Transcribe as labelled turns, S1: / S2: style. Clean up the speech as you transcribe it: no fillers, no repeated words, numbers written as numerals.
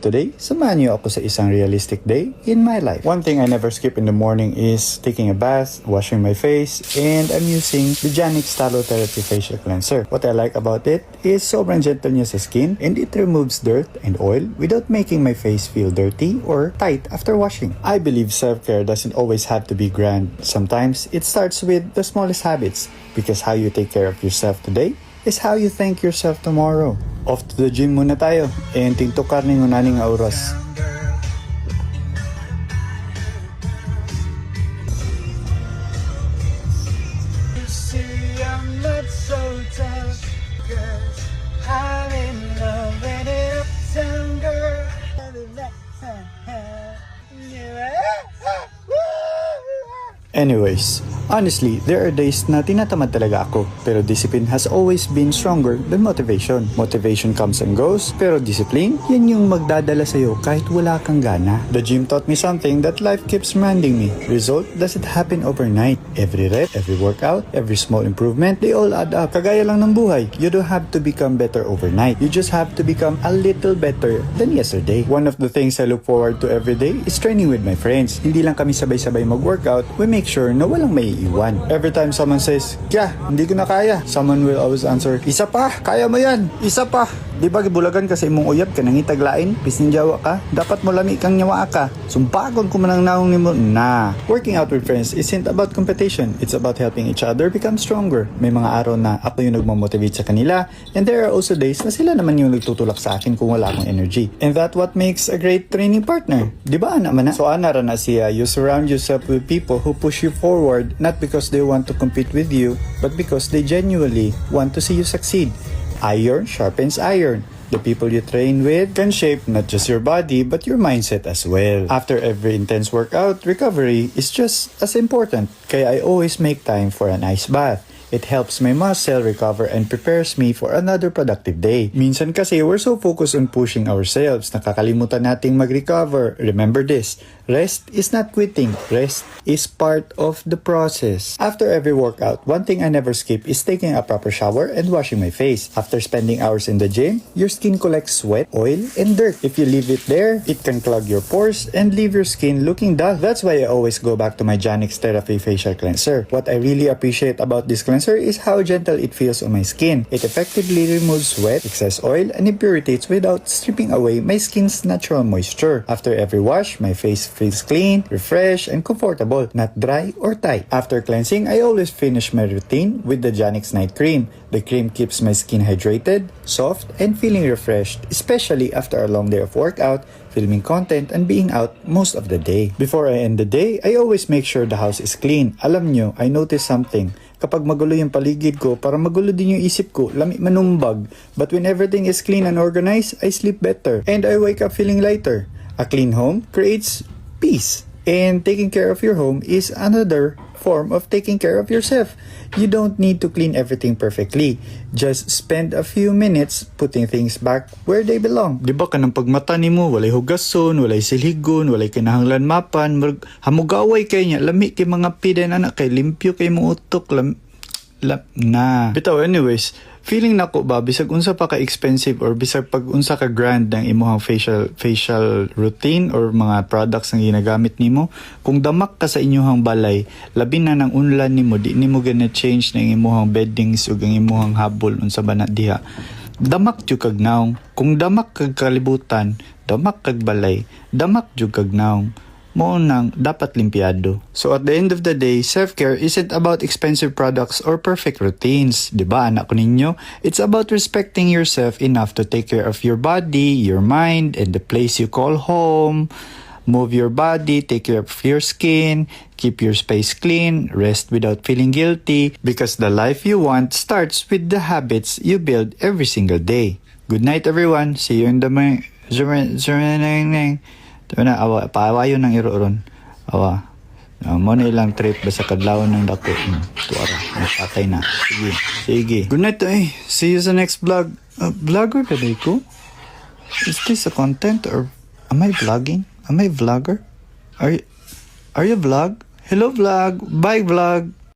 S1: Today, samahan niyo ako sa isang realistic day in my life. One thing I never skip in the morning is taking a bath, washing my face, and I'm using the Janix Talotherapy Facial Cleanser. What I like about it is sobrang gentle niya sa skin and it removes dirt and oil without making my face feel dirty or tight after washing. I believe self-care doesn't always have to be grand. Sometimes, it starts with the smallest habits because how you take care of yourself today is how you thank yourself tomorrow. Off to the gym muna tayo. And tintukar ni ngunaning nga oras. Anyways, honestly, there are days na tinatamad talaga ako. Pero discipline has always been stronger than motivation. Motivation comes and goes, pero discipline, yan yung magdadala sa'yo kahit wala kang gana. The gym taught me something that life keeps reminding me. Result doesn't happen overnight. Every rep, every workout, every small improvement, they all add up. Kagaya lang ng buhay. You don't have to become better overnight. You just have to become a little better than yesterday. One of the things I look forward to every day is training with my friends. Hindi lang kami sabay-sabay mag-workout, we make sure na walang may iwan. Every time someone says, "Kya, hindi ko na kaya," someone will always answer, "Isa pa, kaya mo yan, isa pa." Di ba gibulagan ka sa imong uyab ka nangitaglain, pisin jawa ka, dapat mo lami kang nyawa ka. Sumbagon ko manang naong nimo na. Working out with friends isn't about competition, it's about helping each other become stronger. May mga araw na ako yung nagmamotivate sa kanila, and there are also days na sila naman yung nagtutulak sa akin kung wala akong energy. And that's what makes a great training partner. Di ba naman na? So anara na siya, you surround yourself with people who push you forward not because they want to compete with you, but because they genuinely want to see you succeed. Iron sharpens iron. The people you train with can shape not just your body but your mindset as well. After every intense workout, recovery is just as important. Kaya I always make time for an ice bath. It helps my muscle recover and prepares me for another productive day. Minsan kasi we're so focused on pushing ourselves, nakakalimutan nating mag-recover. Remember this, rest is not quitting. Rest is part of the process. After every workout, one thing I never skip is taking a proper shower and washing my face. After spending hours in the gym, your skin collects sweat, oil, and dirt. If you leave it there, it can clog your pores and leave your skin looking dull. That's why I always go back to my Janix Therapy Facial Cleanser. What I really appreciate about this cleanser is how gentle it feels on my skin. It effectively removes sweat, excess oil, and impurities without stripping away my skin's natural moisture. After every wash, my face feels clean, refreshed, and comfortable, not dry or tight. After cleansing, I always finish my routine with the Janix Night Cream. The cream keeps my skin hydrated, soft, and feeling refreshed, especially after a long day of workout, filming content, and being out most of the day. Before I end the day, I always make sure the house is clean. Alam nyo, I noticed something. Kapag magulo yung paligid ko, para magulo din yung isip ko, lami manumbag. But when everything is clean and organized, I sleep better. And I wake up feeling lighter. A clean home creates peace. And taking care of your home is another form of taking care of yourself. You don't need to clean everything perfectly. Just spend a few minutes putting things back where they belong. Di ba kanang pagmata nimo walay hugason, walay silhigon, walay kinahanglan mapan, hamugaway kay nya, lami kay mga piden anak kay limpyo kay mo utok na. Bitaw anyways, feeling nako ba bisag unsa pa ka expensive or bisag pag unsa ka grand ng imong facial routine or mga products nga ginagamit nimo, kung damak ka sa inyong balay, labi na ng unlan nimo, di nimo gonna change ng imong beddings ug ang imong habol unsa ba na diha. Damak jud kag naong. Kung damak kag kalibutan, damak kag balay, damak jud kag naong. Mo nang dapat limpyado. So at the end of the day, self-care isn't about expensive products or perfect routines. Diba anak ko ninyo? It's about respecting yourself enough to take care of your body, your mind, and the place you call home. Move your body, take care of your skin, keep your space clean, rest without feeling guilty, because the life you want starts with the habits you build every single day. Good night everyone. See you in the Ito na, awa, paawayo ng iro-ron. Awa. Mo na ilang trip basta kadlawon ng dako. Tuara, patay na. Sige. Good night eh. See you sa next vlog. Vlogger today ko? Is this a content or am I vlogging? Am I vlogger? Are you vlog? Hello vlog. Bye vlog.